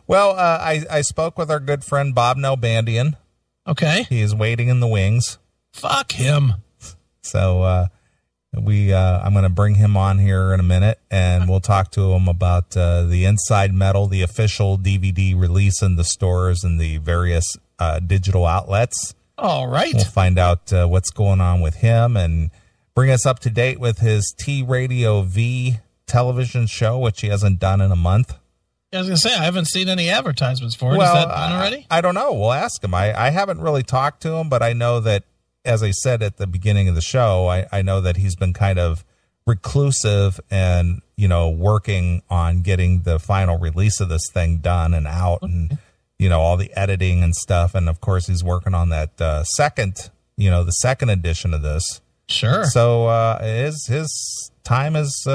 Well, I spoke with our good friend Bob Nalbandian. Okay. He is waiting in the wings. Fuck him. So I'm going to bring him on here in a minute, and we'll talk to him about the Inside Metal, the official DVD release in the stores and the various digital outlets. All right. We'll find out what's going on with him and bring us up to date with his T-Radio V television show, which he hasn't done in a month. I was going to say, I haven't seen any advertisements for it. Well, Is that done already? I don't know. We'll ask him. I haven't really talked to him, but I know that, as I said at the beginning of the show, I know that he's been kind of reclusive and, working on getting the final release of this thing done and out and, all the editing and stuff. And, of course, he's working on that the second edition of this. Sure. So his time is,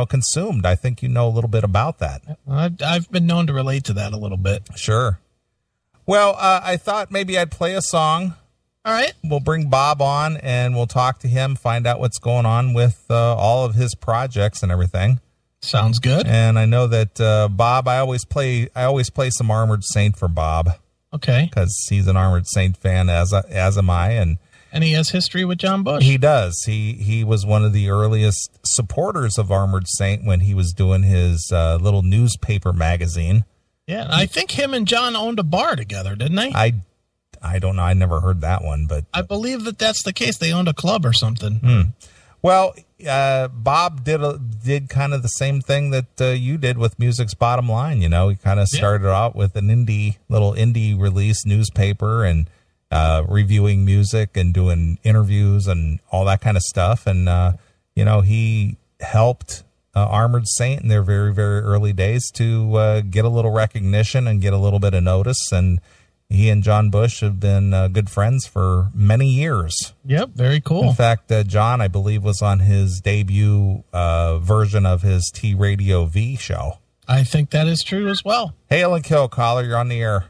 consumed. I think you know a little bit about that. I've been known to relate to that a little bit. Sure. Well, I thought maybe I'd play a song. All right. We'll bring Bob on and we'll talk to him, find out what's going on with all of his projects and everything. Sounds good. And I know that Bob, I always play some Armored Saint for Bob. Okay. Because he's an Armored Saint fan, as am I, and he has history with John Bush. He does. He was one of the earliest supporters of Armored Saint when he was doing his little newspaper magazine. Yeah, I think him and John owned a bar together, didn't they? I don't know. I never heard that one, but I believe that's the case. They owned a club or something. Well, Bob did kind of the same thing that you did with Music's Bottom Line. He kind of started out with an little indie release newspaper and reviewing music and doing interviews and all that kind of stuff. And, he helped Armored Saint in their very, very early days to get a little recognition and get a little bit of notice. And he and John Bush have been good friends for many years. Yep, very cool. In fact, John, I believe, was on his debut version of his T-Radio V show. I think that is true as well. Hail and kill, caller. You're on the air.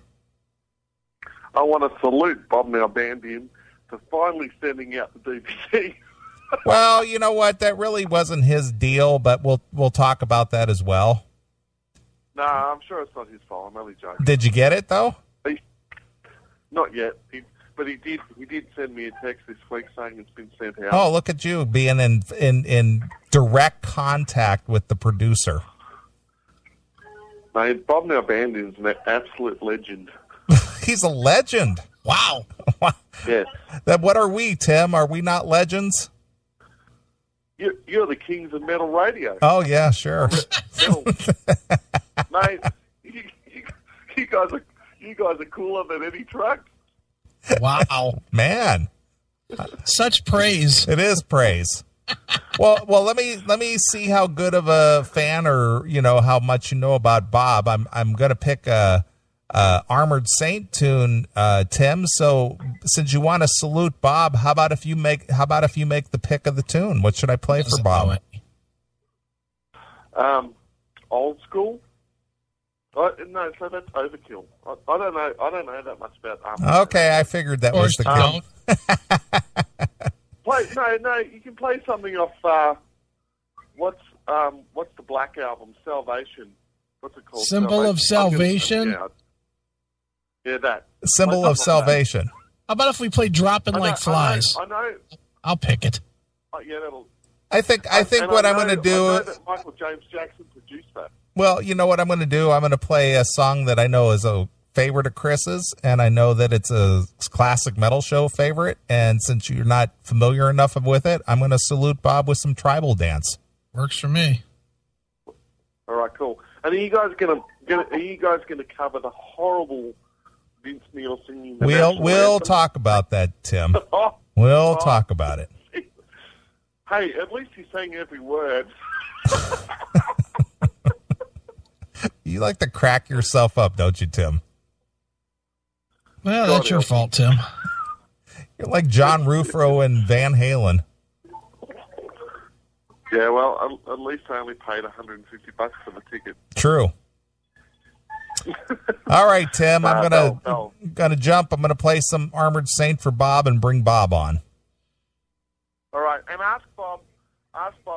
I want to salute Bob Nalbandian for finally sending out the DVD. Well, you know what? That really wasn't his deal, but we'll talk about that as well. No, I'm sure it's not his fault. I'm only joking. Did you get it, though? Not yet, but he did send me a text this week saying it's been sent out. Oh, look at you being in direct contact with the producer. Mate, Bob Nalbandian is an absolute legend. He's a legend. Wow. Yes. What are we, Tim? Are we not legends? You're the kings of metal radio. Oh, yeah, sure. Mate, you guys are cooler than any truck. Wow. Man. Such praise. It is praise. Well, let me see how good of a fan or, how much you know about Bob. I'm going to pick a Armored Saint tune, Tim. So since you want to salute Bob, how about if you make the pick of the tune? What should I play for Bob? Old school. No, so that's overkill. I don't know that much about Armored. Okay, I figured that was the kill. No, you can play something off. What's the Black album? Salvation. What's it called? Symbol of Salvation. Yeah, that. Symbol of Salvation. How about if we play Dropping Like Flies? I know. I'll pick it. Yeah, that'll. I think what I'm going to do. I know that Michael James Jackson produced that. Well, you know what I'm going to do? I'm going to play a song that I know is a favorite of Chris's, and I know that it's a classic metal show favorite. And since you're not familiar enough with it, I'm going to salute Bob with some tribal dance. Works for me. All right, cool. And are you guys going to cover the horrible Vince Neil singing? We'll talk about that, Tim. We'll talk about it. Hey, at least he sang every word. You like to crack yourself up, don't you, Tim? Well, that's your fault, Tim. You're like John Rufro and Van Halen. Yeah, well, at least I only paid $150 for the ticket. True. All right, Tim, I'm gonna jump. I'm gonna play some Armored Saint for Bob and bring Bob on. All right, and ask Bob,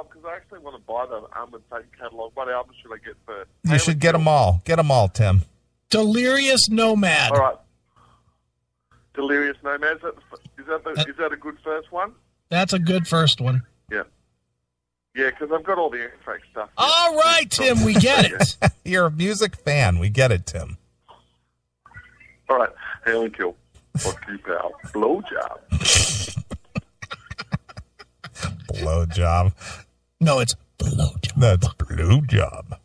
because I actually want to buy the Armored Saint catalog. What album should I get first? You should get them all. Get them all, Tim. Delirious Nomad. All right. Delirious Nomad. Is that a good first one? That's a good first one. Yeah. Yeah, because I've got all the Anthrax stuff. All right, Tim, we get it. You're a music fan. We get it, Tim. All right. Hail and kill. Fuck you, pal. Blowjob. Blowjob. No, it's blowjob. That's blowjob.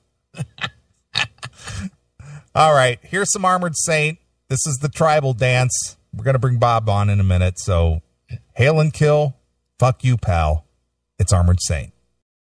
All right. Here's some Armored Saint. This is the tribal dance. We're going to bring Bob on in a minute. So, hail and kill. Fuck you, pal. It's Armored Saint.